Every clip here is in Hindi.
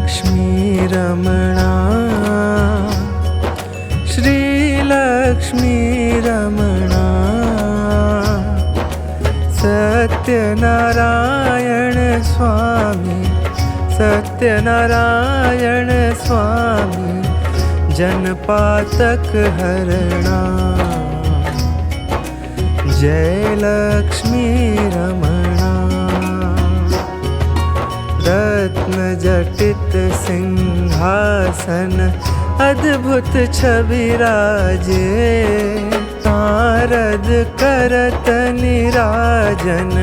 लक्ष्मी रमणा, श्री लक्ष्मी रमणा, सत्यनारायण स्वामी, सत्यनारायण स्वामी, जनपातक हरणा। जय लक्ष्मी रमणा, रत्न जटित सिंहासन, अद्भुत छवि राजे, नारद करत निराजन,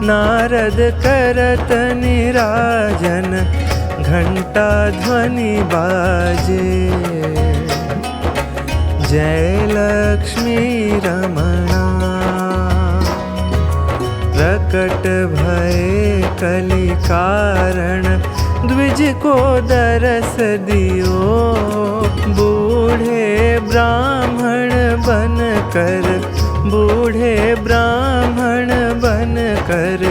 नारद करत निराजन, घंटा ध्वनि बाजे। जय लक्ष्मी रमणा, प्रकट भये कलि कारण, द्विज को दरस दियो, बूढ़े ब्राह्मण बन कर, बूढ़े ब्राह्मण बन कर,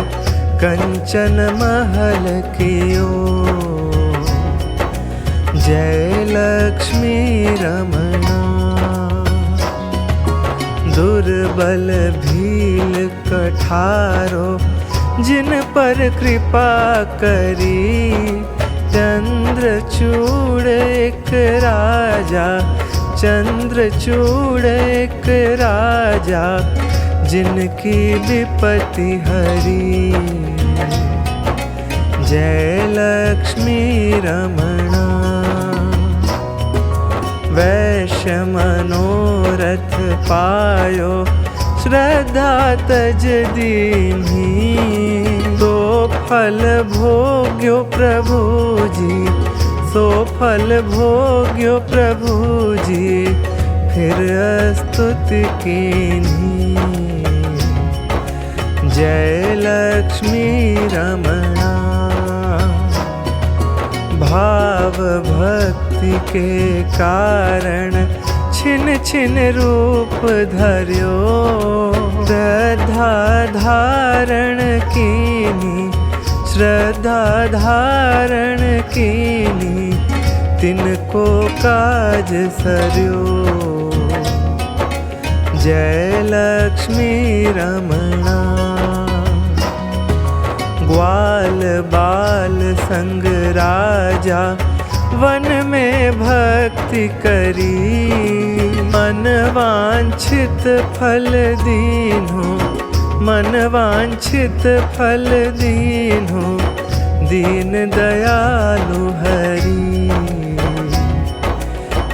कंचन महल कियो। जय लक्ष्मी रमणा, दुर्बल भील कठारो, जिन पर कृपा करी, चंद्रचूड़ एक राजा, चंद्रचूड़ एक राजा, जिनकी विपत्ति हरी। जय लक्ष्मी रमणा, वैश्य मनोरथ पायो, श्रद्धा तज दीन्ही, तो फल भोग्यो प्रभु जी, सो फल भोग्यो प्रभु जी, फिर स्तुति कीन्ही। जय लक्ष्मी रमणा, भाव भक्ति के कारण, छिन छिन रूप धर्यो, श्रद्धा धारण कीनी, श्रद्धा धारण कीनी, तिनको काज सर्यो। जय लक्ष्मी रमणा, ग्वाल बाल संग राजा, वन में भक्ति करी, मन वांछित फल दीन्हो, मन वांछित फल दीन्हो, दीन दयालु हरि।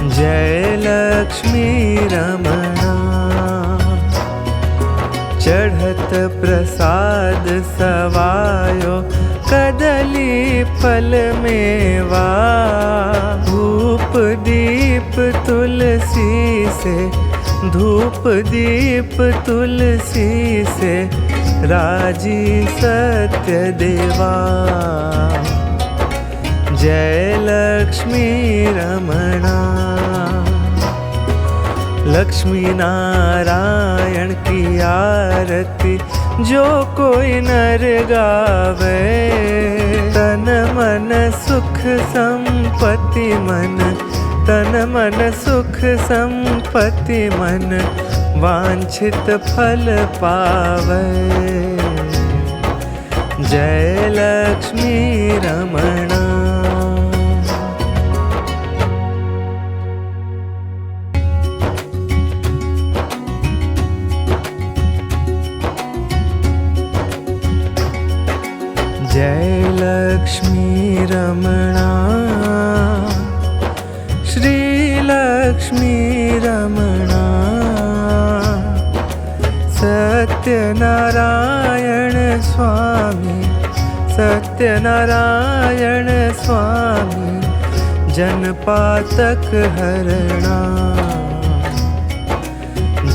जय लक्ष्मी रमणा, चढ़त प्रसाद सवायो, कदली फल मेवा, धूप दीप तुलसी से, धूप दीप तुलसी से, राजी सत्य देवा। जय लक्ष्मी रमणा, लक्ष्मी नारायण की आरती, जो कोई नर गावे, तन मन सुख संपत्ति मन, तन मन सुख संपत्ति मन, वांछित फल पावे। जय लक्ष्मी रमणा, जय लक्ष्मी रमणा, श्री लक्ष्मी रमणा, सत्यनारायण स्वामी, सत्यनारायण स्वामी, जनपातक हरणा।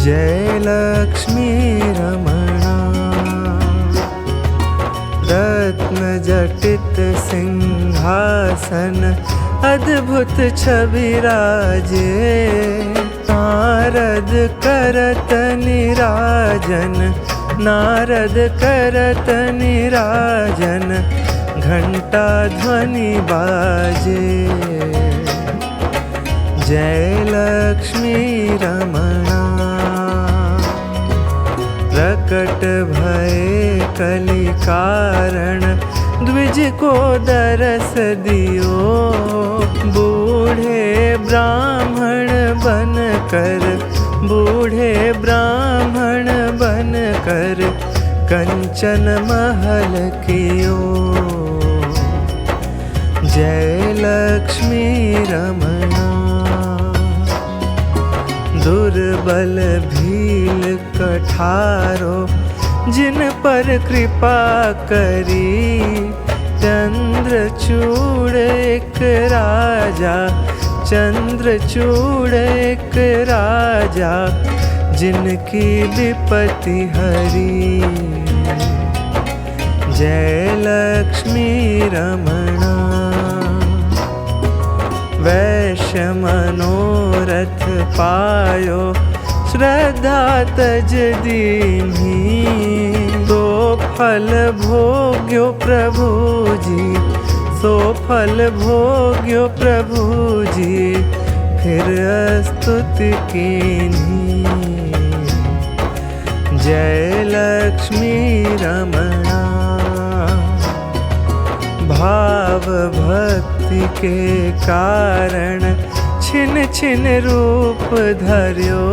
जय लक्ष्मी रमणा, रत्न जटित सिंहासन, अद्भुत छवि राजे, नारद करत निराजन, नारद करत निराजन, घंटा ध्वनि बाजे। जय लक्ष्मी रमणा। प्रकट भये कलि कारण, द्विज को दरस दियो। बूढ़े ब्राह्मण बन कर, बूढ़े ब्राह्मण बन कर, कंचन महल कियो। जय लक्ष्मी रमणा। दुर्बल भील कठारो, जिन पर कृपा करी। चंद्रचूड़ एक राजा, चंद्रचूड़ एक राजा, जिनकी विपत्ति हरी। जय लक्ष्मी रमणा। वैश्य मनोरथ पायो, श्रद्धा तज दीन्ही। तो फल भोग्यो प्रभु जी, सो फल भोग्यो प्रभु जी, फिर स्तुति कीन्ही। जय लक्ष्मी रमणा। भाव भक्ति के कारण, छिन छिन रूप धर्यो।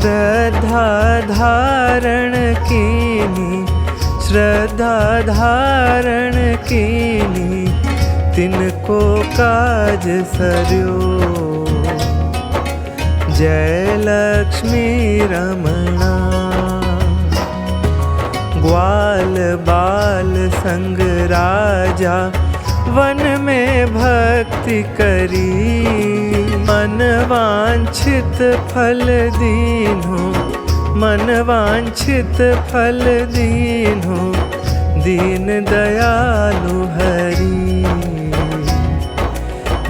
श्रद्धा धारण कीनी, श्रद्धा धारण कीनी, तिनको काज सर्यो। जय लक्ष्मी रमणा। ग्वाल बाल संग राजा, वन में भक्ति करी। मन वांछित फल दीन्हो, मन वांछित फल दीन्हो, दीन दयालु हरि।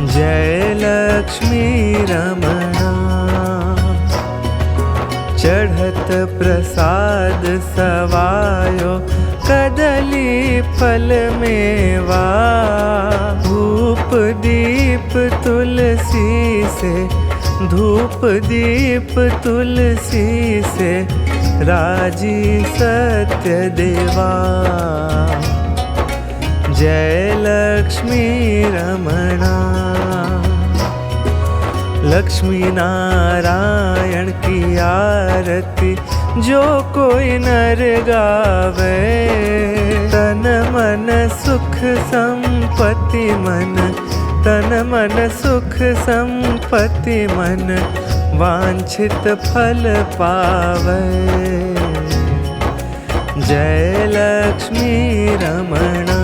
जय लक्ष्मी रमणा। चढ़त प्रसाद सवायो, कदली फल मेवा। धूप दीप तुलसी से, धूप दीप तुलसी से, राजी सत्य देवा। जय लक्ष्मी रमणा। लक्ष्मी नारायण की आरती, जो कोई नर गावे। तन मन सुख संपत्ति मन, तन मन सुख संपत्ति मन, वांछित फल पावे। जय लक्ष्मी रमणा।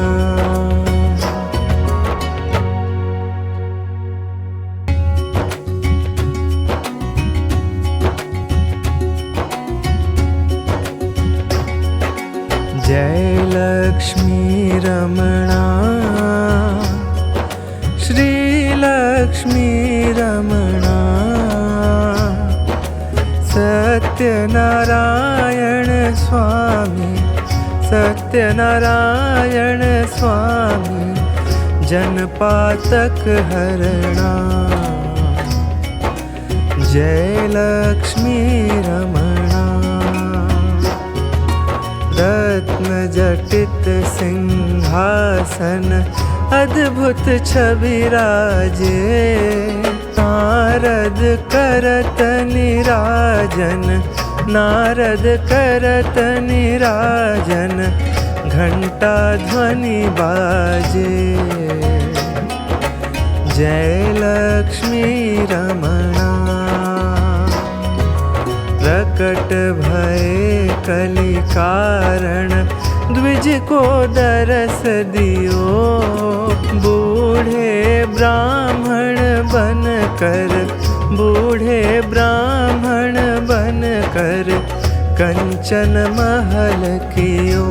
जय लक्ष्मी रमणा। श्री लक्ष्मी रमणा। सत्यनारायण स्वामी, सत्यनारायण स्वामी, जनपातक हरणा। जय लक्ष्मी रमणा। रत्न जटित सिंहासन, अद्भुत छवि राजे। नारद करत निराजन, नारद करत निराजन, घंटा ध्वनि बाजे। जय लक्ष्मी रमणा। प्रकट भये कलि कारण, द्विज को दरस दियो। बूढ़े ब्राह्मण बन कर, बूढ़े ब्राह्मण बन कर, कंचन महल कियो।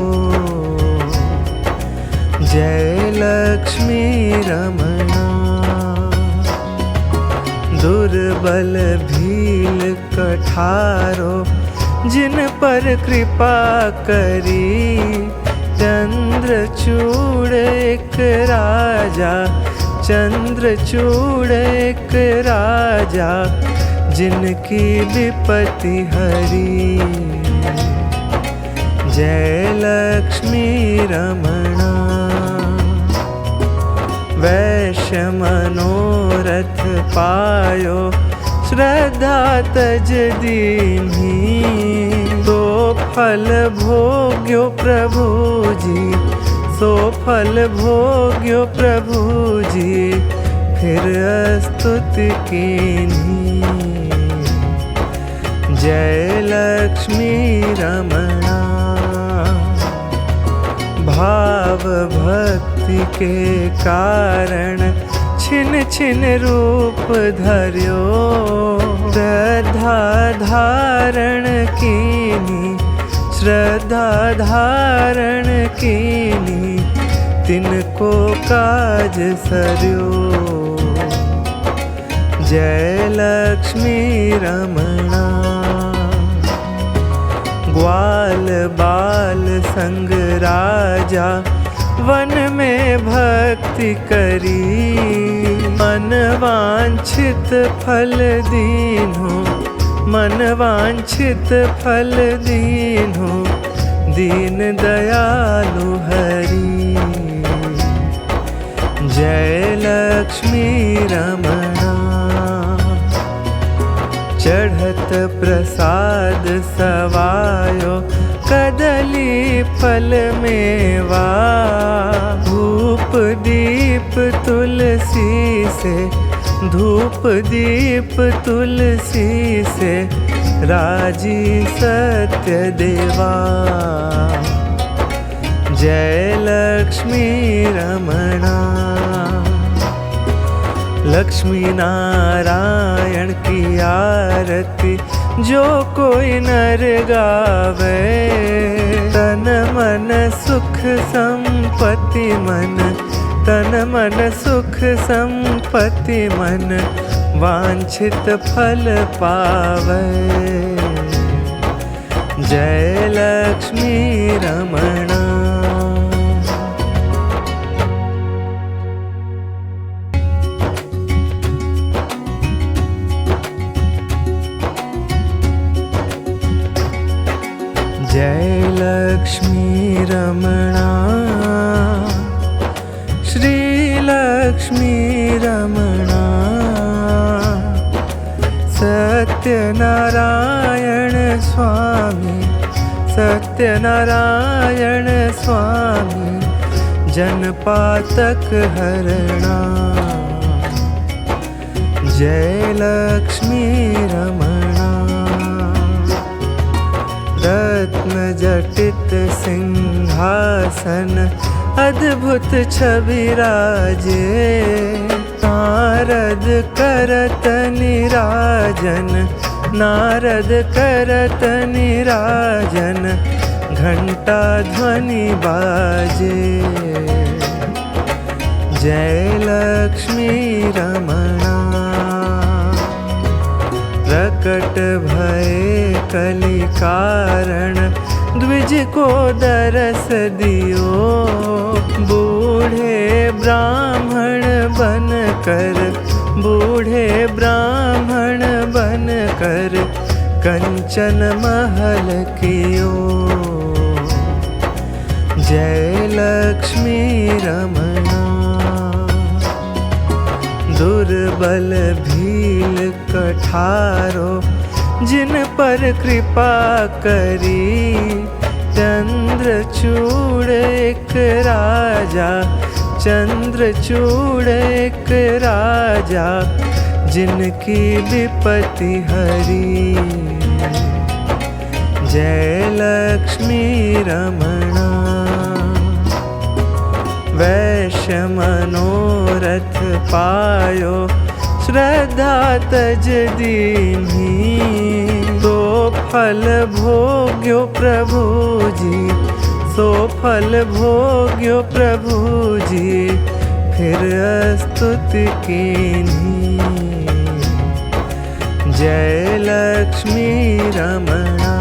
जय लक्ष्मी रमणा। दुर्बल भील कठारो, जिन पर कृपा करी। चंद्रचूड़ एक राजा, चंद्रचूड़ एक राजा, जिनकी विपत्ति हरी। जय लक्ष्मी रमणा। वैश्य मनोरथ पायो, श्रद्धा तज दीन्ही। तो फल भोग्यो प्रभुजी, सो फल भोग्यो प्रभुजी, फिर स्तुति कीन्ही। जय लक्ष्मी रमणा। भाव भक्ति के कारण छिन छिन रूप धर्यो। श्रद्धा धारण कीनी, श्रद्धा धारण कीनी, तिनको काज सर्यो। जय लक्ष्मी रमणा। ग्वाल बाल संग राजा, वन में भक्ति करी। मन वांछित फल दीन्हो, मन वांछित फल दीन्हो, दीन दयालु हरि। जय लक्ष्मी रमणा। चढ़त प्रसाद सवायो, कदली फल मेवा। धूप दीप तुलसी से, धूप दीप तुलसी से, राजी सत्य देवा। जय लक्ष्मी रमणा। लक्ष्मी नारायण की आरती जो कोई नर गावे। तन मन सुख संपत्ति मन, तन मन सुख संपत्ति मन, वांछित फल पावे। जय लक्ष्मी रमणा। जय लक्ष्मी रमणा। श्री लक्ष्मी रमणा। सत्यनारायण स्वामी, सत्यनारायण स्वामी, जनपातक हरणा। जय लक्ष्मी रमणा। रत्न जटित सिंहासन, अद्भुत छवि राजे। नारद करत निराजन, नारद करत निराजन, घंटा ध्वनि बाजे। जय लक्ष्मी रमणा। प्रकट भये कलि कारण, द्विज को दरस दियो। बूढ़े ब्राह्मण बन कर, बूढ़े ब्राह्मण बन कर, कंचन महल कियो। जय लक्ष्मी रमणा। दुर्बल भील कठारो, जिन पर कृपा करी। चंद्रचूड़ एक राजा, चंद्रचूड़ एक राजा, जिनकी विपत्ति हरी। जय लक्ष्मी रमणा। वैश्य मनोरथ पायो, श्रद्धा तज दीन्ही। तो फल भोग्यो प्रभुजी, सो फल भोग्यो प्रभुजी, फिर स्तुति कीन्ही। जय लक्ष्मी रमणा।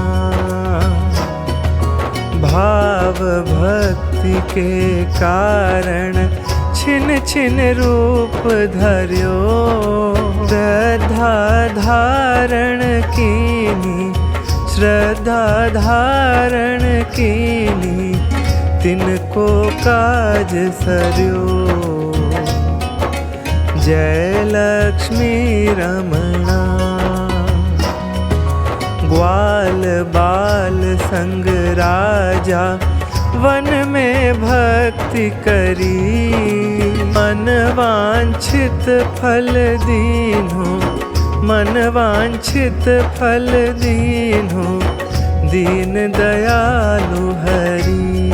भाव भक्ति के कारण छिन छिन रूप धर्यो। श्रद्धा धारण कीनी, श्रद्धा धारण कीनी, तिनको काज सर्यो। जय लक्ष्मी रमणा। ग्वाल बाल संग राजा वन में भक्ति करी। मन वांछित फल दीन्हो, मन वांछित फल दीन्हो, दीन दयालु हरि।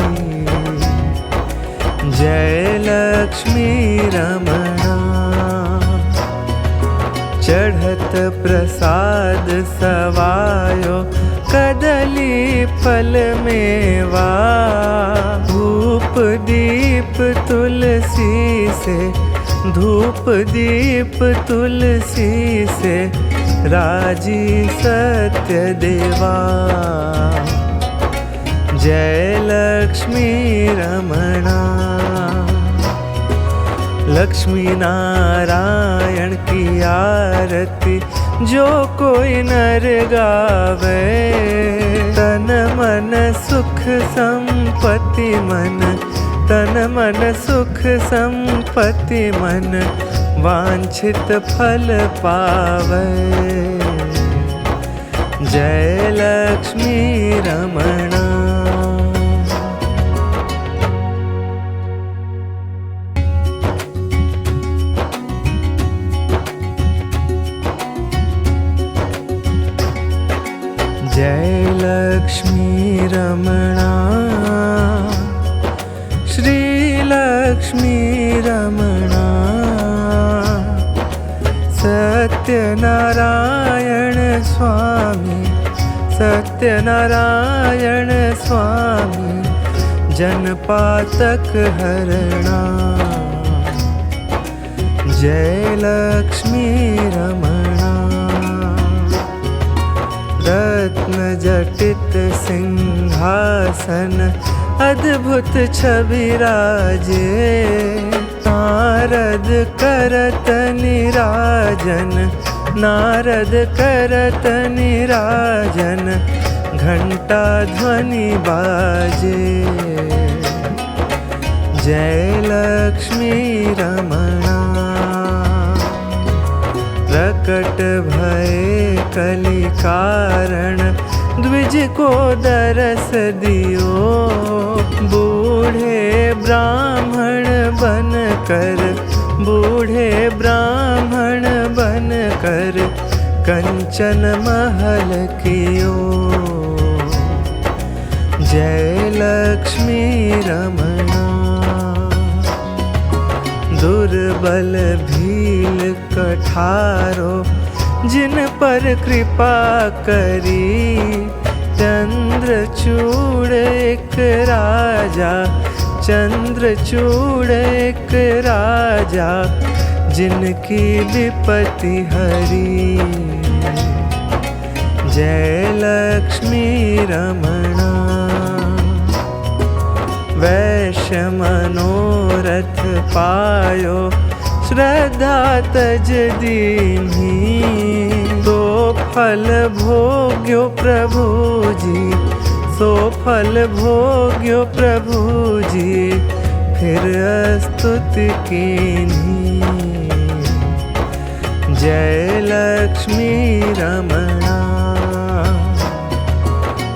जय लक्ष्मी रमणा। चढ़त प्रसाद सवायो कदली फल मेवा। धूप दीप तुलसी से, धूप दीप तुलसी से, राजी सत्य देवा। जय लक्ष्मी रमणा। लक्ष्मी नारायण की आरती जो कोई नर गावे। तन मन सुख संपत्ति मन, तन मन सुख संपत्ति मन, वांछित फल पावे। जय लक्ष्मी रमणा। जय लक्ष्मी रमणा। श्री लक्ष्मी रमणा। सत्यनारायण स्वामी, सत्यनारायण स्वामी, जनपातक हरणा। जय लक्ष्मी रमणा। रत्न जटित सिंहासन अद्भुत छवि राजे। नारद करत निराजन, नारद करत निराजन, घंटा ध्वनि बाजे। जय लक्ष्मी रमणा। प्रकट भय कलि कारण, द्विज को दरस दियो। बूढ़े ब्राह्मण बन कर, बूढ़े ब्राह्मण बन कर, कंचन महल कियो। जय लक्ष्मी रमणा। दुर्बल भील कठारो जिन पर कृपा करी। चंद्रचूड़ एक राजा, चंद्रचूड़ एक राजा, जिनकी विपत्ति हरी। जय लक्ष्मी रमणा। वैश्य मनोरथ पायो, श्रद्धा तज दीन्ही। तो फल भोग्यो प्रभु जी, सो फल भोग्यो प्रभु जी, फिर स्तुति कीन्ही। जय लक्ष्मी रमणा।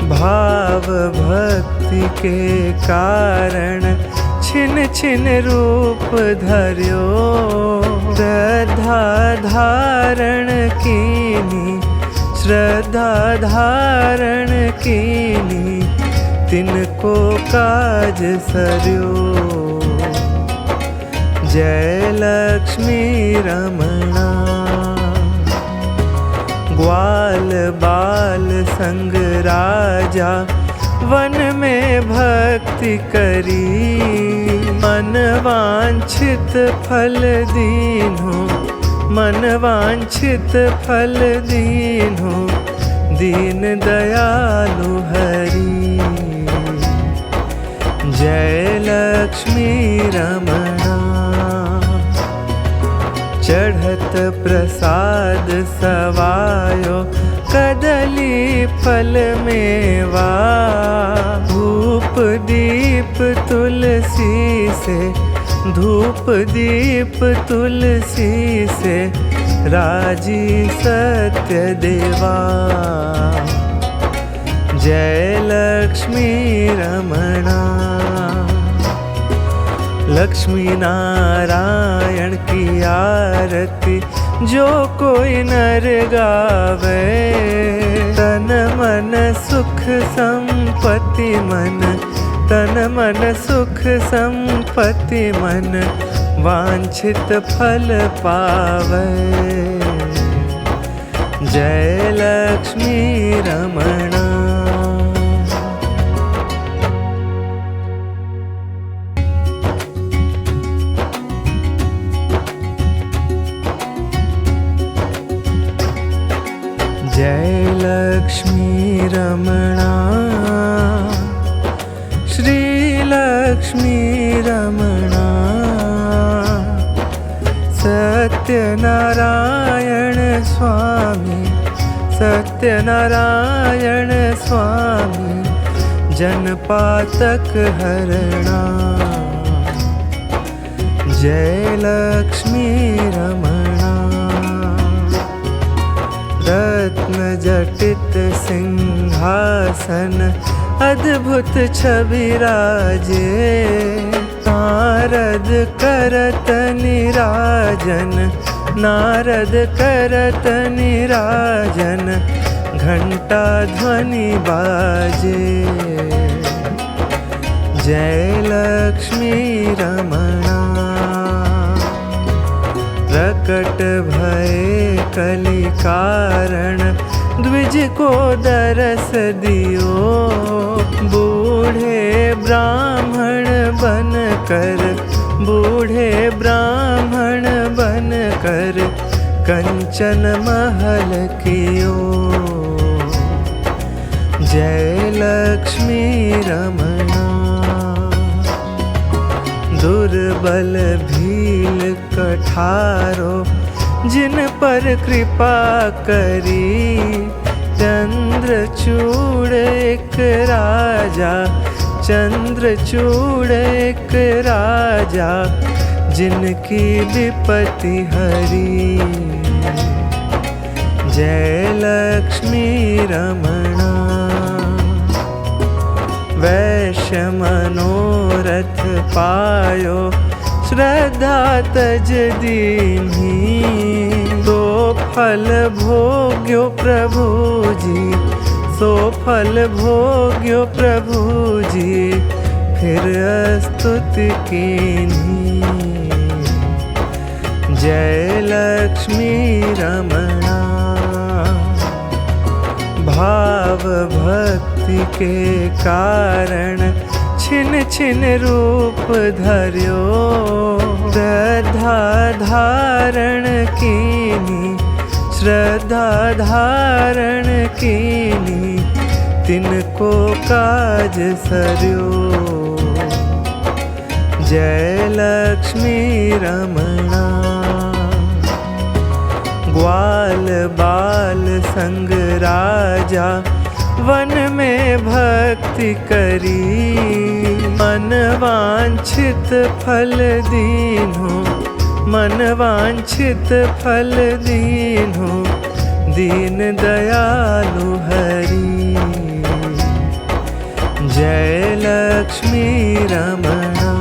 भाव भक्ति के कारण छिन छिन रूप धर्यो। श्रद्धा धारण कीनी, श्रद्धा धारण कीनी, तिनको काज सर्यो। जय लक्ष्मी रमणा। ग्वाल बाल संग राजा वन में भक्ति करी। मन वांछित फल दीन्हो, मन वांछित फल दीन्हो, दीन दयालु हरि। रमणा। चढ़त प्रसाद सवायो कदली फल मेवा। धूप दीप तुलसी से, धूप दीप तुलसी से राजी सत्य देवा। जय लक्ष्मी रमणा। लक्ष्मी नारायण की आरती जो कोई नर गावे। तन मन सुख संपत्ति मन, तन मन सुख संपत्ति मन वांछित फल पावे। जय लक्ष्मी रमणा। जय लक्ष्मी रमणा। श्री लक्ष्मी रमणा। सत्यनारायण स्वामी, सत्यनारायण स्वामी जनपातक हरणा। जय लक्ष्मी रमणा। रत्न जटित सिंहासन अद्भुत छवि राजे। नारद करत निराजन, नारद करत निराजन घंटा ध्वनि बाजे। जय लक्ष्मी रमणा। प्रकट भय कलि कारण द्विज को दरस दियो। बूढ़े ब्राह्मण बन कर, बूढ़े ब्राह्मण बन कर कंचन महल कियो। जय लक्ष्मी रमणा। दुर्बल भील कठारो जिन पर कृपा करी। चंद्रचूड़ एक राजा, चंद्रचूड़ एक राजा जिनकी विपत्ति हरी। जय लक्ष्मी रमणा। वैश्य मनोरथ पायो श्रद्धा तज दीन्ही। तो फल भोग्यो प्रभु जी, सो फल भोग्यो प्रभु जी फिर स्तुति कीन्ही। जय लक्ष्मी रमणा। भाव भक्ति के कारण छिन छिन रूप धर्यो। श्रद्धा धारण कीनी, श्रद्धा धारण कीनी तिनको काज सर्यो। जय लक्ष्मी रमणा। ग्वाल बाल संग राजा वन में भक्ति करी। मन वांछित फल दीन्हो, मन वांछित फल दीन्हो दीन दयालु हरि। जय लक्ष्मी रमणा।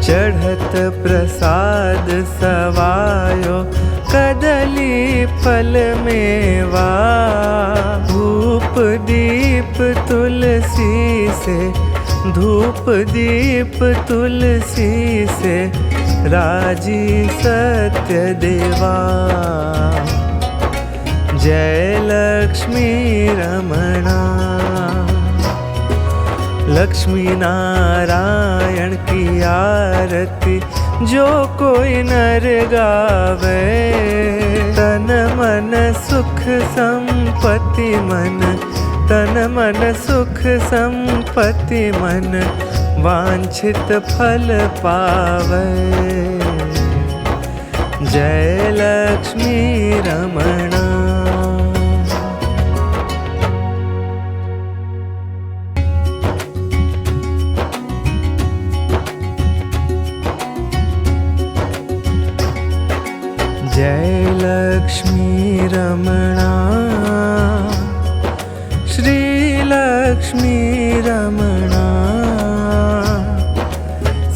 चढ़त प्रसाद सवायो कदली फल मेवा। धूप दीप तुलसी से, धूप दीप तुलसी से राजी सत्य देवा। जय लक्ष्मी रमणा। लक्ष्मी नारायण की आरती जो कोई नर गावे। तन मन सुख संपत्ति मन, तन मन सुख संपत्ति मन वांछित फल पावे। जय लक्ष्मी रमणा। जय लक्ष्मी रमणा। श्री लक्ष्मी रमणा।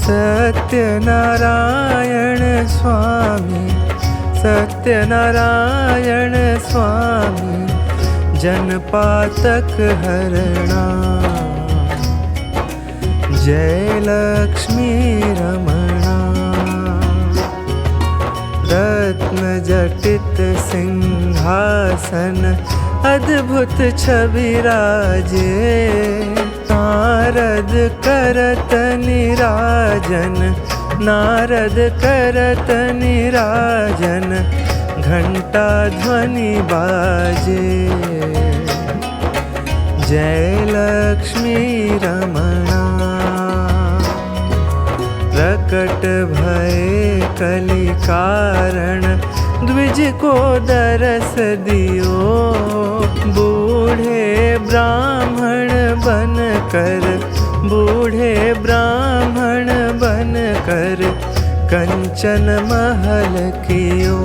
सत्यनारायण स्वामी, सत्यनारायण स्वामी, जनपातक हरणा। जय लक्ष्मी रमणा। रत्न जटित सिंहासन अद्भुत छवि राजे। नारद करत निराजन, नारद करत निराजन, घंटा ध्वनि बाजे। जय लक्ष्मी रमणा। प्रकट भये कलि कारण, द्विज को दरस दियो। बूढ़े ब्राह्मण बन कर, बूढ़े ब्राह्मण बन कर, कंचन महल कियो।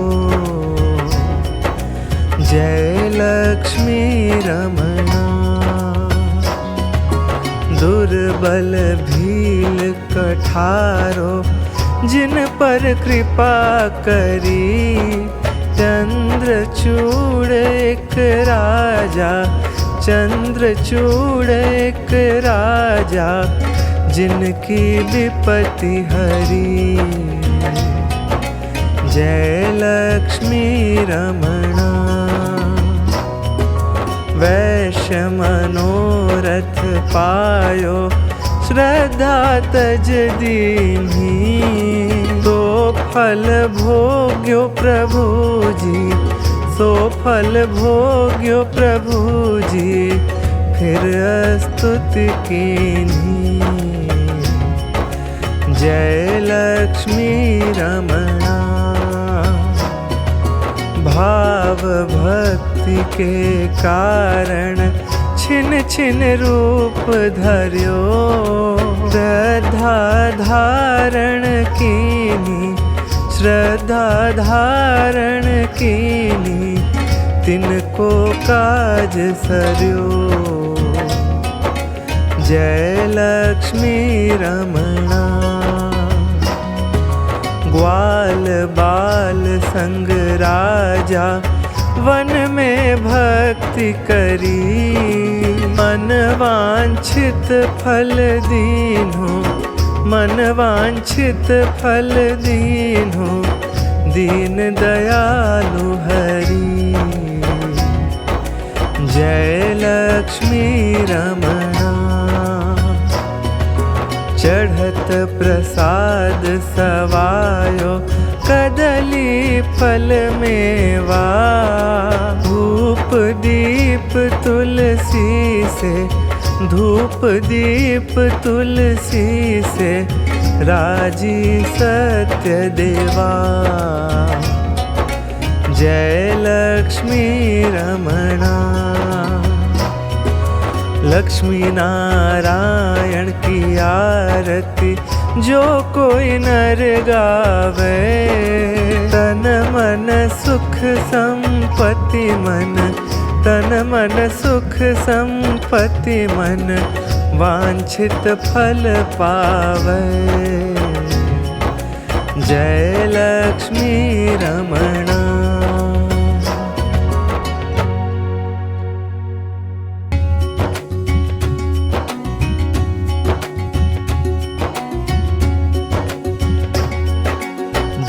जय लक्ष्मी रमणा। दुर्बल भील कठारो, जिन पर कृपा करी। चंद्रचूड़ एक राजा, चंद्रचूड़ एक राजा, जिनकी विपत्ति हरी। जय लक्ष्मी रमणा। वैश्य मनोरथ पायो, श्रद्धा तज दीन्ही। तो फल भोग्यो प्रभु जी, सो फल भोग्यो प्रभु जी, फिर स्तुति कीन्ही। जय लक्ष्मी रमणा। भाव भक्ति के कारण, छिन छिन रूप धर्यो। श्रद्धा धारण कीनी, श्रद्धा धारण कीनी, तिनको काज सर्यो। जय लक्ष्मी रमणा। ग्वाल बाल संग राजा, वन में भक्ति करी। मन वांछित फल दीन्हो, मन वांछित फल दीन्हो, दीन दयालु हरि। जय लक्ष्मी रमणा। चढ़त प्रसाद सवायो, कदली फल मेवा। धूप दीप तुलसी से, धूप दीप तुलसी से, राजी सत्य देवा। जय लक्ष्मी रमणा। लक्ष्मी नारायण की आरती जो कोई नर गावे। तन मन सुख संपत्ति मन, तन मन सुख संपत्ति मन, वांछित फल पावे। जय लक्ष्मी रमणा।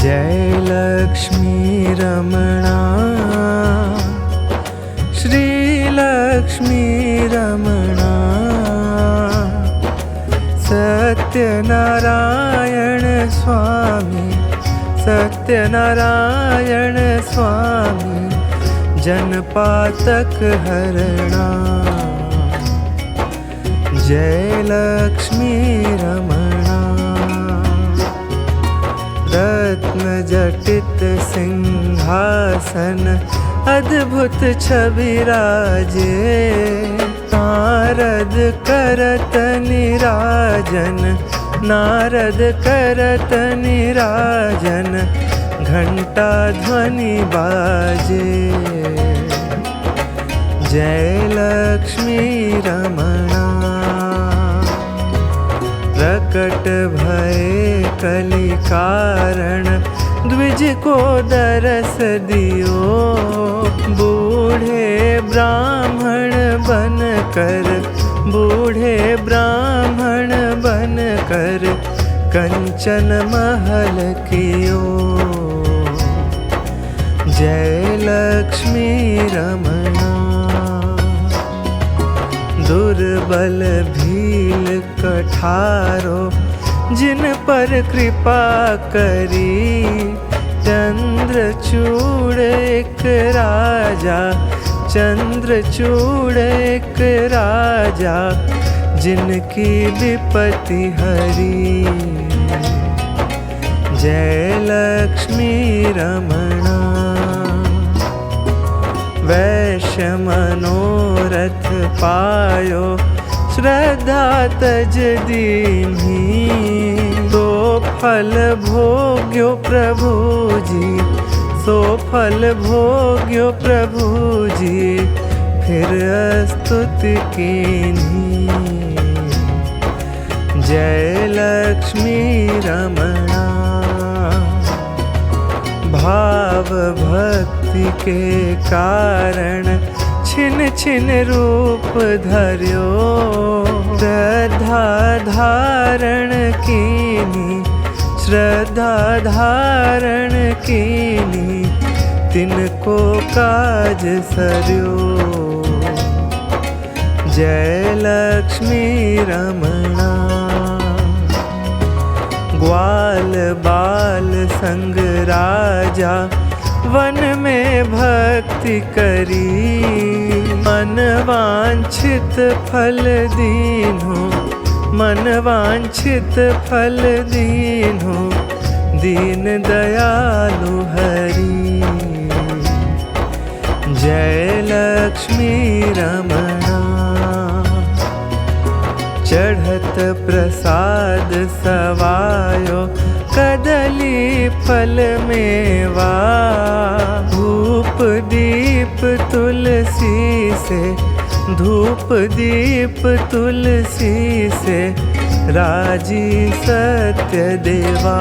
जय लक्ष्मी रमणा। श्री लक्ष्मी रमणा। सत्यनारायण स्वामी, सत्यनारायण स्वामी, जनपातक हरणा। जय लक्ष्मी रमणा। रत्न जटित सिंहासन अद्भुत छवि राजे, नारद करत निराजन, नारद करत निराजन, घंटा ध्वनि बाजे। जय लक्ष्मी रमणा। प्रकट भये कलि कारण, द्विज को दरस दियो, बूढ़े ब्राह्मण बन कर, बूढ़े ब्राह्मण बन कर, कंचन महल कियो। जय लक्ष्मी रमणा। दुर्बल भील कठारो, जिन पर कृपा करी, चंद्रचूड़ एक राजा, चंद्रचूड़ एक राजा, जिनकी विपत्ति हरी। जय लक्ष्मी रमणा। वैश्य मनोरथ पायो, श्रद्धा तज दीन्ही, तो फल भोग्यो प्रभु जी, सो फल भोग्यो प्रभु जी, फिर स्तुति कीन्ही। जय लक्ष्मी रमणा। भाव भक्ति के कारण, छिन छिन रूप धर्यो, श्रद्धा धारण कीनी, श्रद्धा धारण कीनी, तिनको काज सर्यो। जय लक्ष्मी रमणा। ग्वाल बाल संग राजा, वन में भक्ति करी, मन वांछित फल दीन्हो, मन वांछित फल दीन्हो, दीन दयालु हरि। जय लक्ष्मी रमणा। चढ़त प्रसाद सवायो, कदली फल मेवा, धूप दीप तुलसी से, धूप दीप तुलसी से, राजी सत्य देवा।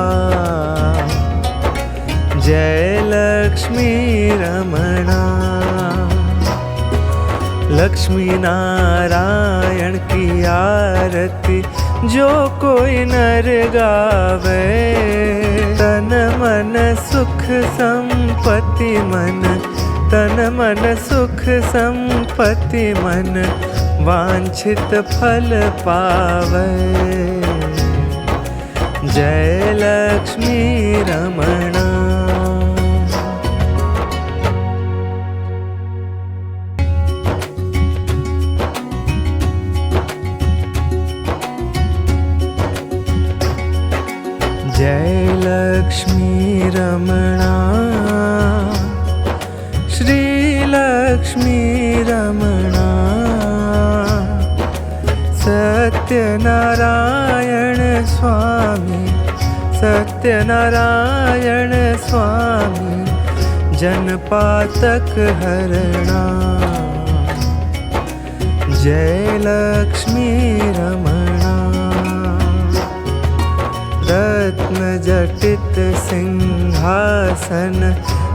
जय लक्ष्मी रमणा। लक्ष्मी नारायण की आरती जो कोई नर गावे, तन मन सुख संपत्ति मन, तन मन सुख संपत्ति मन, वांछित फल पावे। जय लक्ष्मी रमणा। जय लक्ष्मी रमणा। श्री लक्ष्मी रमणा। सत्यनारायण स्वामी, सत्यनारायण स्वामी, जनपातक हरणा। जय लक्ष्मी रमणा। रत्न जटित सिंहासन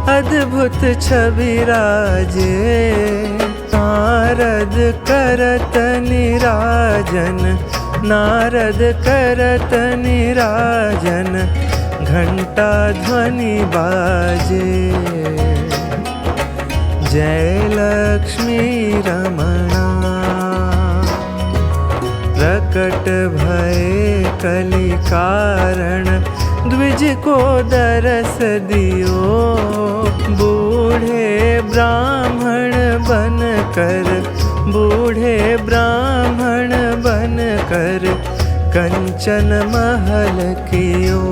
अद्भुत छवि राजे, नारद करत निराजन, नारद करत निराजन, घंटा ध्वनि बाजे। जय लक्ष्मी रमणा। प्रकट भये कलि कारण, द्विज को दरस दियो, बूढ़े ब्राह्मण बन कर, बूढ़े ब्राह्मण बन बन कर कंचन महल कियो।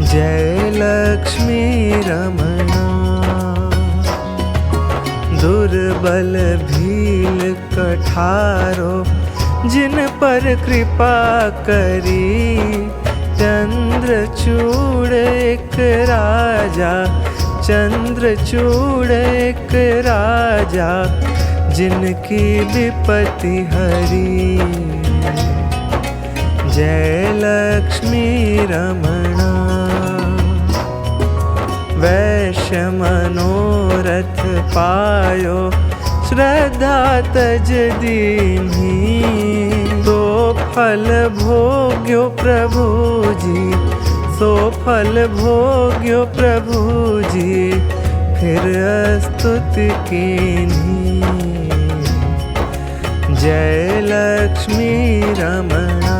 जय लक्ष्मी रमणा। दुर्बल भील कठारो जिन पर कृपा करी। चंद्रचूड़ एक राजा, चंद्रचूड़ एक राजा, जिनकी विपत्ति हरी। जय लक्ष्मी रमणा। वैश्य मनोरथ पायो, श्रद्धा तज दीन्ही। तो फल भोग्यो प्रभु जी, सो फल भोग्यो प्रभु जी, फिर स्तुति कीन्ही। जय लक्ष्मी रमणा।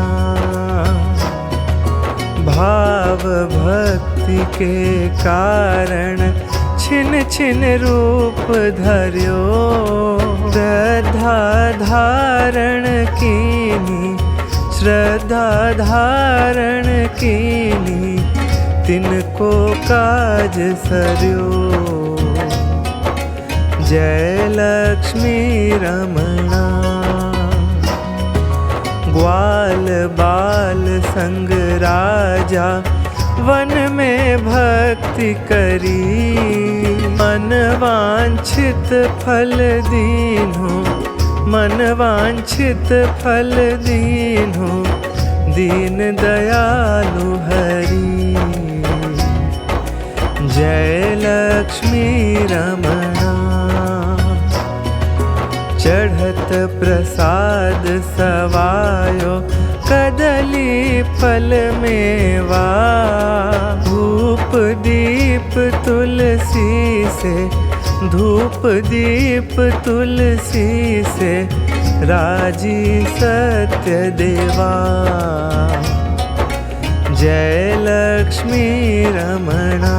भाव भक्ति के कारण छिन छिन रूप धर्यो। श्रद्धा धारण कीनी, श्रद्धा धारण कीनी, तिनको काज सर्यो। जय लक्ष्मी रमणा। ग्वाल बाल संग राजा वन में भक्ति करी। मन वांछित फल दीन्हो, मन वांछित फल दीन्हो, दीन दयालु हरि। जय लक्ष्मी रमणा। चढ़त प्रसाद सवायो, कदली फल मेवा। धूप दीप तुलसी से, धूप दीप तुलसी से, राजी सत्य देवा। जय लक्ष्मी रमणा।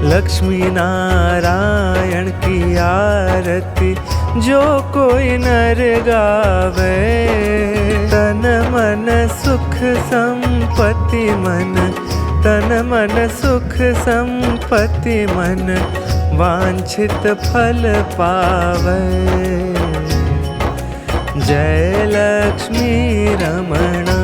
लक्ष्मी नारायण की आरती जो कोई नर गावे। तन मन सुख संपत्ति मन, तन मन सुख संपत्ति मन, वांछित फल पावे। जय लक्ष्मी रमणा।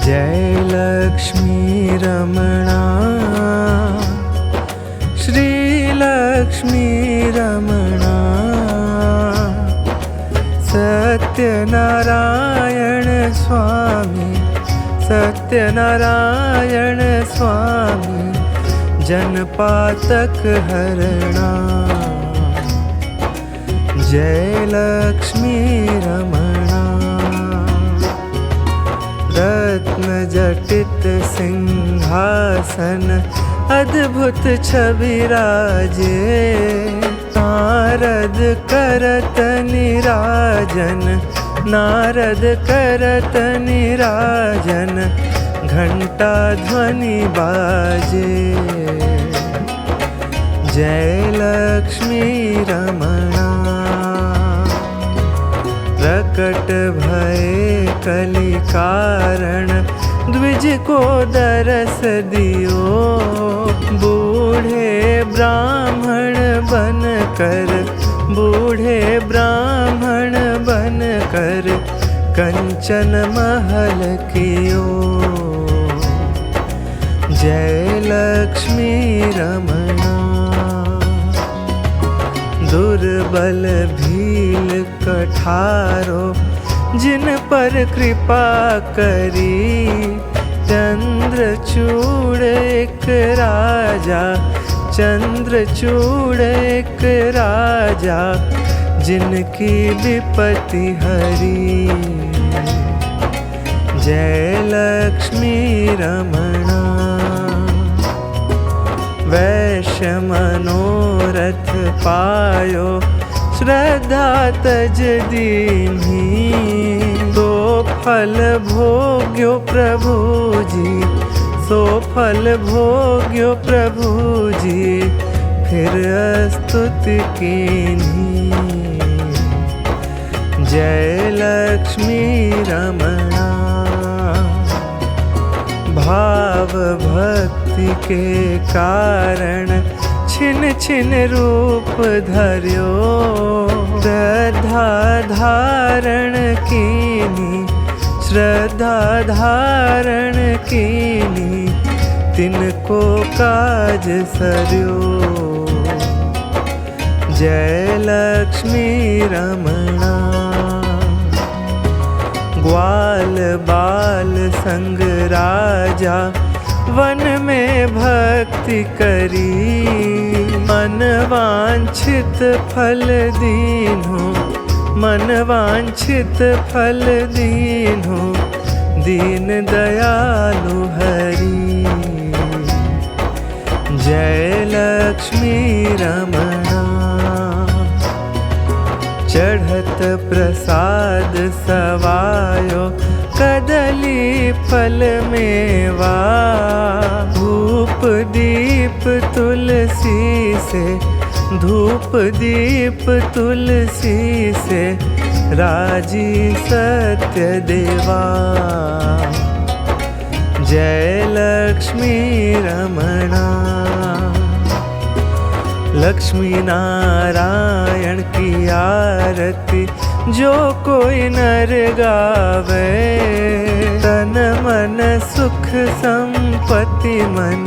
जय लक्ष्मी रमणा। श्री लक्ष्मी रमणा। सत्यनारायण स्वामी, सत्यनारायण स्वामी, जनपातक हरणा। जय लक्ष्मी रमणा। रत्न जटित सिंहासन अद्भुत छवि राजे। नारद करत निराजन, नारद करत निराजन, घंटा ध्वनि बाजे। जय लक्ष्मी रमणा। प्रकट भये कलि कारण, द्विज को दरस दियो। बूढ़े ब्राह्मण बन कर, बूढ़े ब्राह्मण बन कर, कंचन महल कियो। जय लक्ष्मी रमणा। दुर्बल भील कठारो जिन पर कृपा करी। चंद्रचूड़ एक राजा, चंद्रचूड़ एक राजा, जिनकी विपत्ति हरी। जय लक्ष्मी रमणा। वैश्य मनोरथ पायो, श्रद्धा तज दीन्ही। तो फल भोग्यो प्रभु जी, सो फल भोग्यो प्रभु जी, फिर स्तुति कीन्ही। जय लक्ष्मी रमणा। भाव भक्ति के कारण छिन छिन रूप धर्यो, श्रद्धा धारण कीनी, श्रद्धा धारण कीनी, तिनको काज सर्यो। जय लक्ष्मी रमणा। ग्वाल बाल संग राजा वन में भक्ति करी, मन वांछित फल दीन्हो, मन वांछित फल दीन्हो, दीन दयालु हरि। जय लक्ष्मी रमणा। चढ़त प्रसाद सवायो कदली फल मेवा, धूप दीप तुलसी से, धूप दीप तुलसी से, राजी सत्य देवा। जय लक्ष्मी रमणा। लक्ष्मी नारायण की आरती जो कोई नर गावे, तन मन सुख संपत्ति मन,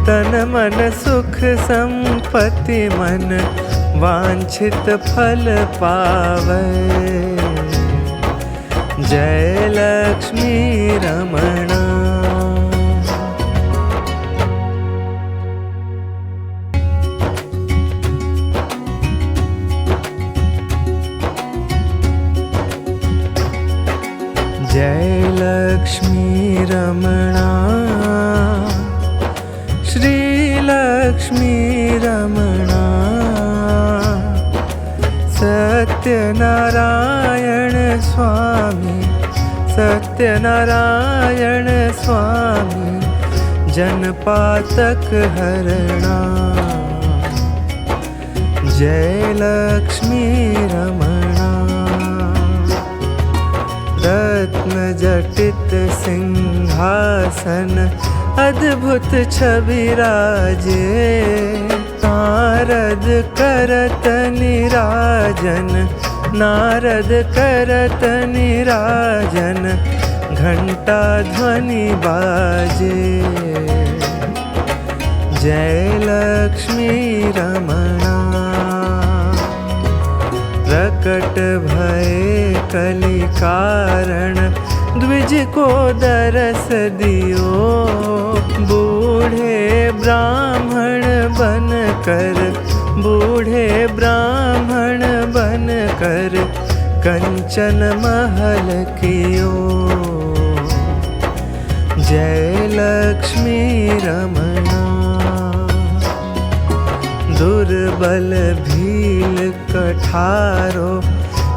तन मन सुख संपत्ति मन, वांछित फल पावे। जय लक्ष्मी रमणा। जय लक्ष्मी रमणा। श्री लक्ष्मी रमणा। सत्यनारायण स्वामी, सत्यनारायण स्वामी, जनपातक हरणा। जय लक्ष्मी रमणा। रत्न जटित सिंहासन अद्भुत छवि राजे, नारद करत निराजन, नारद करत निराजन, घंटा ध्वनि बाजे। जय लक्ष्मी रमणा। प्रकट भय कलि कारण, द्विज को दरस दियो, बूढ़े ब्राह्मण बन कर, बूढ़े ब्राह्मण बन कर, कंचन महल कियो। जय लक्ष्मी रमणा। दुर्बल भील कठारो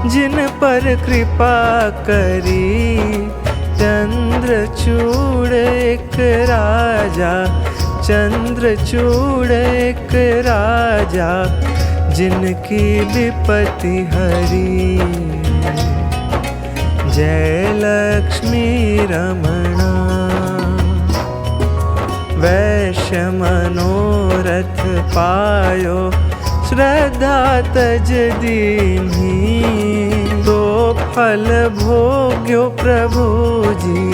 जिन पर कृपा करी, चंद्रचूड़ एक राजा, चंद्रचूड़ एक राजा, जिनकी विपत्ति हरी। जय लक्ष्मी रमणा। वैश्य मनोरथ पायो, श्रद्धा तज दीन्ही, तो फल भोग्यो प्रभु जी,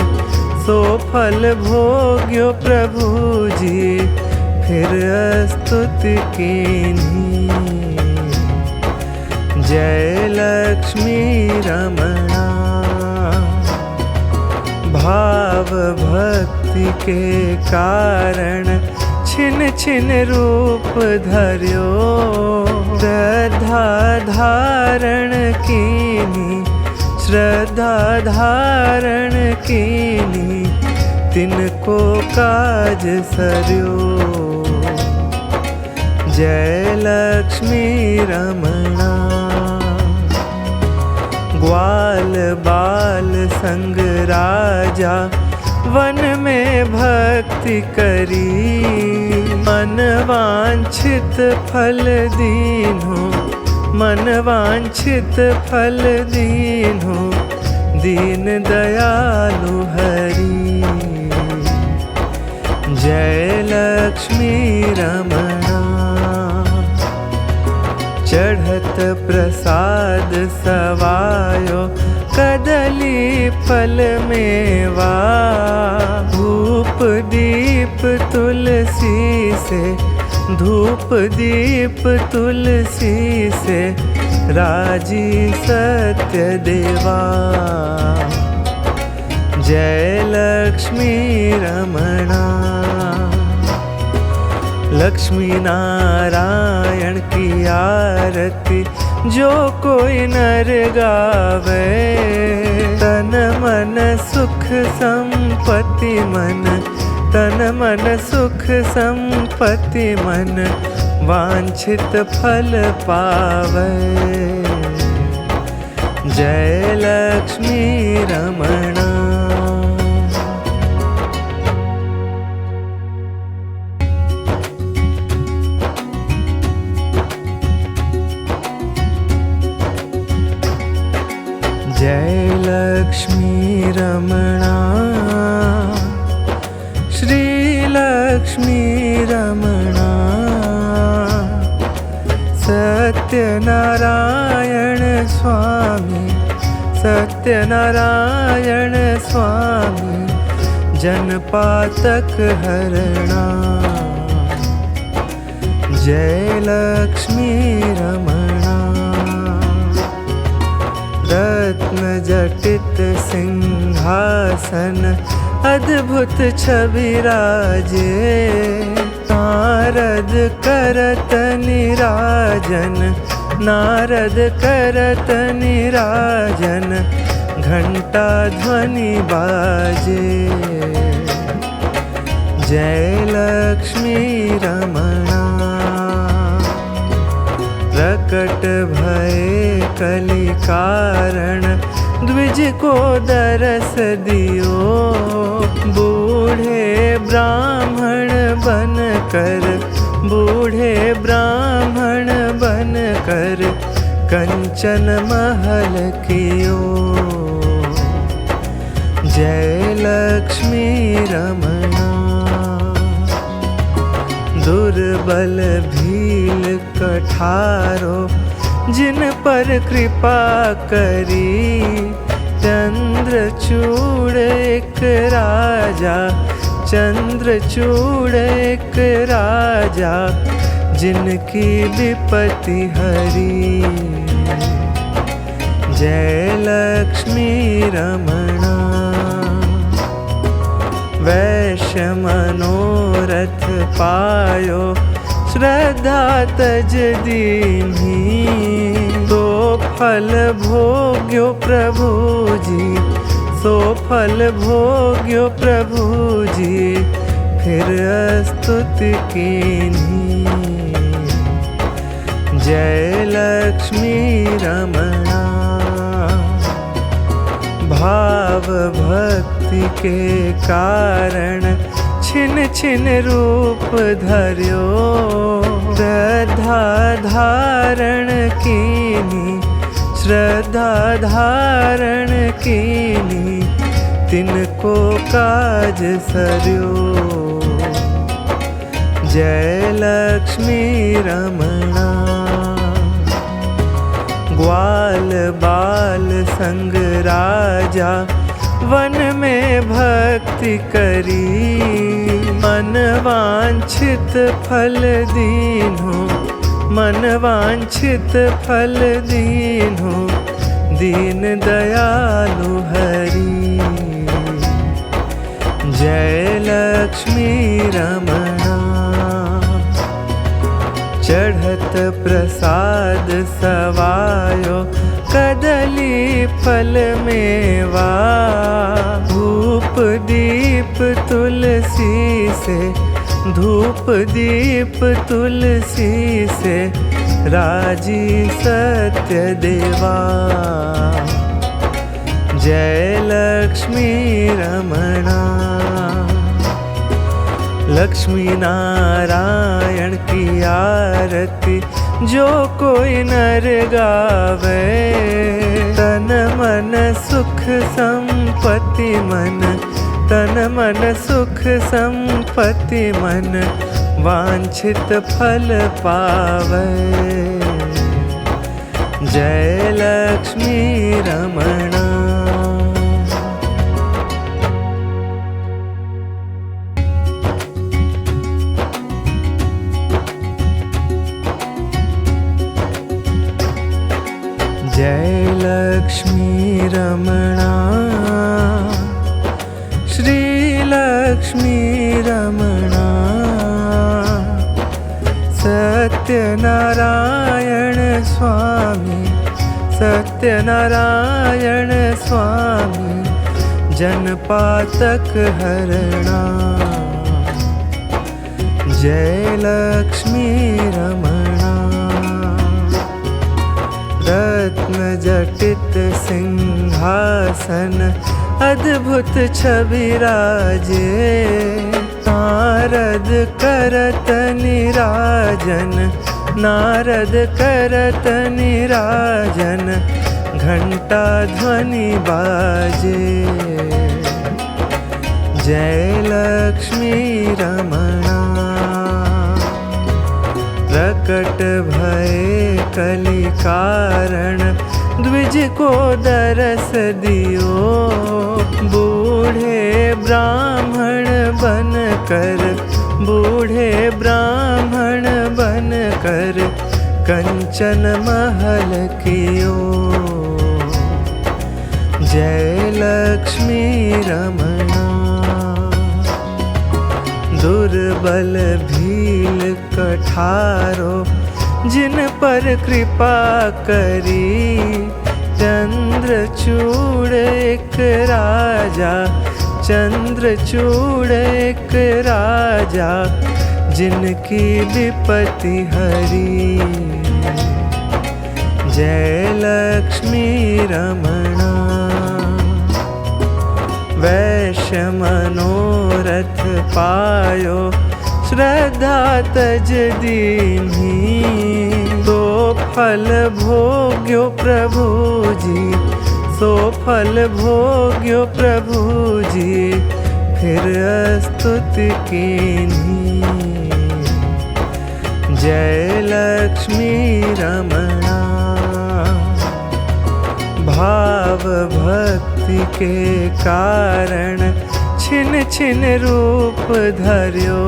सो फल भोग्यो प्रभु जी, फिर स्तुति कीन्ही। जय लक्ष्मी रमणा। भाव भक्ति के कारण छिन छिन रूप धर्यो, श्रद्धा धारण कीनी, श्रद्धा धारण कीनी, तिनको काज सर्यो। जय लक्ष्मी रमणा। ग्वाल बाल संग राजा वन में भक्ति करी। मन वांछित फल दीन्हो, मन वांछित फल दीन्हो, दीन दयालु हरि। जय लक्ष्मी रमणा। चढ़त प्रसाद सवायो कदली फल मेवा। धूप दीप तुलसी से, धूप दीप तुलसी से, राजी सत्य देवा। जय लक्ष्मी रमणा। लक्ष्मी नारायण की आरती जो कोई नर गावे। तन मन सुख संपत्ति मन, तन मन सुख संपत्ति मन, वांछित फल पावे। जय लक्ष्मी रमणा। जय लक्ष्मी रमणा। श्री लक्ष्मी रमणा। सत्यनारायण स्वामी, सत्यनारायण स्वामी, जनपातक हरणा। जय लक्ष्मी रमणा। रत्न जटित सिंहासन अद्भुत छवि राजे। नारद करत निराजन, नारद करत निराजन, घंटा ध्वनि बाजे। जय लक्ष्मी रमणा। प्रकट भये कलि कारण, द्विज को दरस दियो। बूढ़े ब्राह्मण बन कर, बूढ़े ब्राह्मण बन कर, कंचन महल कियो। जय लक्ष्मी रमणा। दुर्बल भील कठारो जिन पर कृपा करी। चंद्रचूड़ एक राजा, चंद्रचूड़ एक राजा, जिनकी विपत्ति हरी। जय लक्ष्मी रमणा। वैश्य मनोरथ पायो, श्रद्धा तज दीन्ही। तो फल भोग्यो प्रभु जी, सो फल भोग्यो प्रभु जी, फिर स्तुति कीन्ही। जय लक्ष्मी रमणा। भाव भक्ति के कारण छिन छिन रूप धर्यो। श्रद्धा धारण कीनी, श्रद्धा धारण कीनी, तिनको काज सर्यो। जय लक्ष्मी रमणा। ग्वाल बाल संग राजा वन में भक्ति करी। मन वांछित फल दीन्हो, मन वांछित फल दीन्हो, दीन दयालु हरि। जय लक्ष्मी रमणा। चढ़त प्रसाद सवायो कदली फल मेवा। धूप दीप तुलसी से, धूप दीप तुलसी से, राजी सत्य देवा। लक्ष्मी रमणा। लक्ष्मी नारायण की आरती जो कोई नर गावे, तन मन सुख संपत्ति मन, तन मन सुख संपत्ति मन, वांछित फल पावे। जय लक्ष्मी रमणा। जय लक्ष्मी रमणा, श्री लक्ष्मी रमणा। सत्यनारायण स्वामी, सत्यनारायण स्वामी, जनपातक हरणा। जय लक्ष्मी रमणा। रत्न जटित सिंहासन अद्भुत छवि राजे, नारद करत निराजन, नारद करत निराजन, घंटा ध्वनि बाजे। जय लक्ष्मी रमणा। प्रकट भये कलि कारण, द्विज को दरस दियो। बूढ़े ब्राह्मण बन कर, बूढ़े ब्राह्मण बन कर, कंचन महल कियो। जय लक्ष्मी रमणा। दुर्बल भील कठारो, जिन पर कृपा करी, चंद्रचूड़ एक राजा, चंद्रचूड़ एक राजा, जिनकी विपत्ति हरी। जय लक्ष्मी रमणा। वैश्य मनोरथ पायो, श्रद्धा तज दीन्ही। तो फल भोग्यो प्रभु जी, सो फल भोग्यो प्रभु जी, फिर स्तुति कीन्ही। जय लक्ष्मी रमणा। भाव भक्ति के कारण, छिन छिन रूप धर्यो।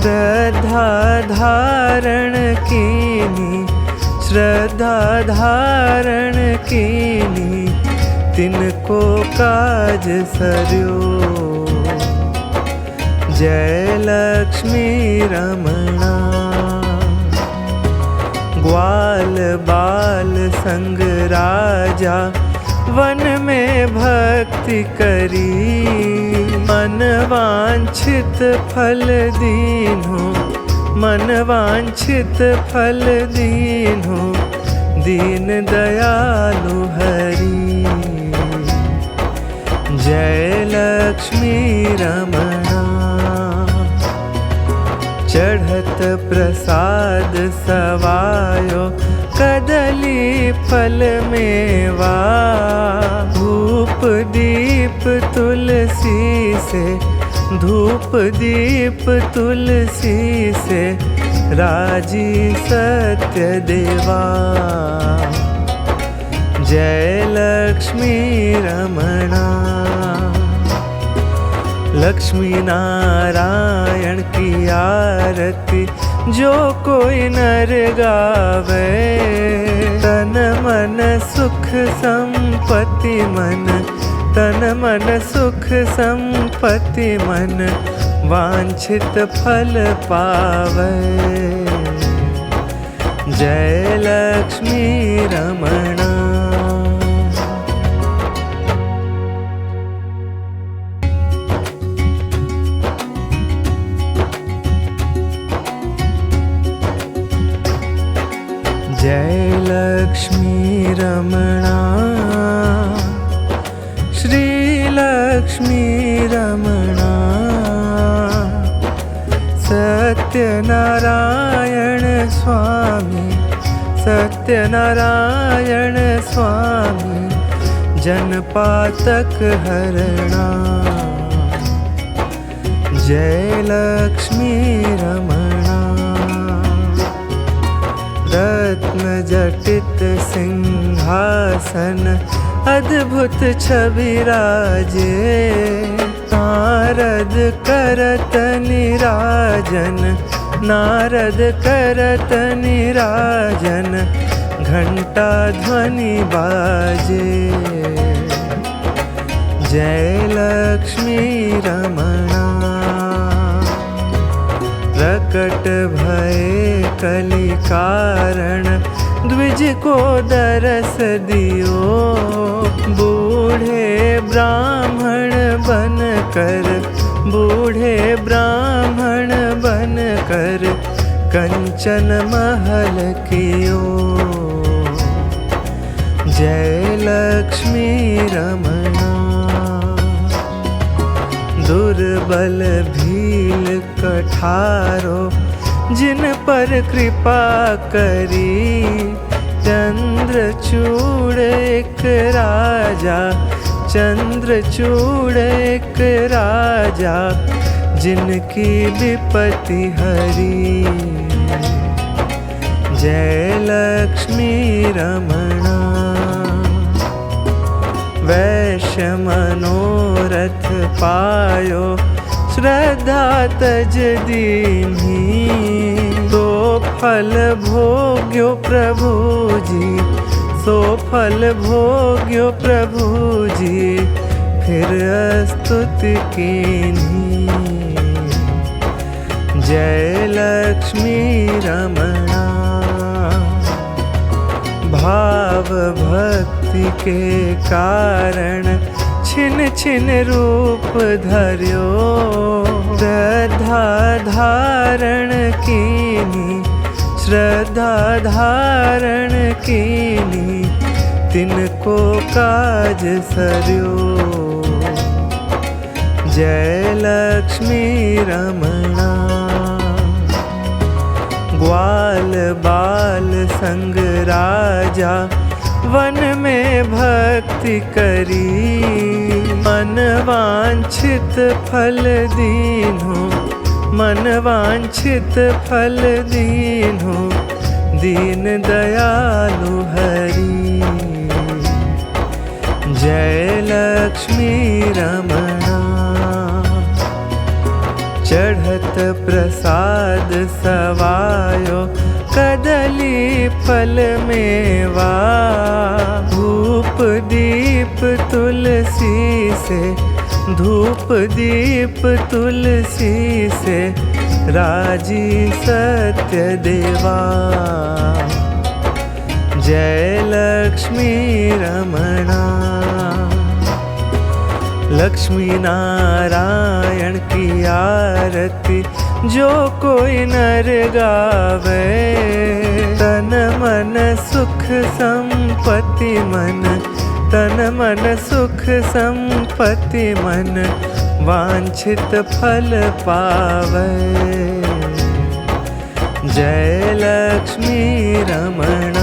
श्रद्धा धारण कीनी, श्रद्धा धारण कीनी, तिनको काज सर्यो। जय लक्ष्मी रमणा। ग्वाल बाल संग राजा, वन में भक्ति करी। मन वांछित फल दीन्हो, मन वांछित फल दीन्हो, दीन दयालु हरि। जय लक्ष्मी रमणा। चढ़त प्रसाद सवायो, कदली फल मेवा। धूप दीप तुलसी से, धूप दीप तुलसी से, राजी सत्य देवा। जय लक्ष्मी रमणा। लक्ष्मी नारायण की आरती जो कोई नर गावे, तन मन सुख संपत्ति मन, तन मन सुख संपत्ति मन, वांछित फल पावे। जय लक्ष्मी रमणा। जय लक्ष्मी रमणा। श्री लक्ष्मी रमणा। सत्यनारायण स्वामी, सत्यनारायण स्वामी, जनपातक हरणा। जय लक्ष्मी रमणा। रत्न जटित सिंहासन अद्भुत छवि राजे। नारद करत निराजन, नारद करत निराजन, घंटा ध्वनि बाजे। जय लक्ष्मी रमणा। प्रकट भये कलि कारण, द्विज को दरस दियो। बूढ़े ब्राह्मण बन कर, बूढ़े ब्राह्मण बन कर, कंचन महल कियो। जय लक्ष्मी रमणा। दुर्बल भील कठारो, जिन पर कृपा करी। चंद्रचूड़ एक राजा, चंद्रचूड़ एक राजा, जिनकी विपत्ति हरी। जय लक्ष्मी रमणा। वैश्य मनोरथ पायो, श्रद्धा तज दीन्ही। तो फल भोग्यो प्रभु जी, सो फल भोग्यो प्रभु जी, फिर स्तुति कीन्ही। जय लक्ष्मी रमणा। भाव भक्ति के कारण, छिन छिन रूप धर्यो। श्रद्धा धारण कीनी, श्रद्धा धारण कीनी, तिनको काज सर्यो। जय लक्ष्मी रमणा। ग्वाल बाल संग राजा, वन में भक्ति करी। मन वांछित फल दीन्हो, मन वांछित फल दीन्हो, दीन दयालु हरि। जय लक्ष्मी रमणा। चढ़त प्रसाद सवायो, कदली फल मेवा। धूप दीप तुलसी से, धूप दीप तुलसी से, राजी सत्य देवा। जय लक्ष्मी रमणा। लक्ष्मी नारायण की आरती जो कोई नर गावे। तन मन सुख संपत्ति मन, तन मन सुख संपत्ति मन, वांछित फल पावे। जय लक्ष्मी रमणा।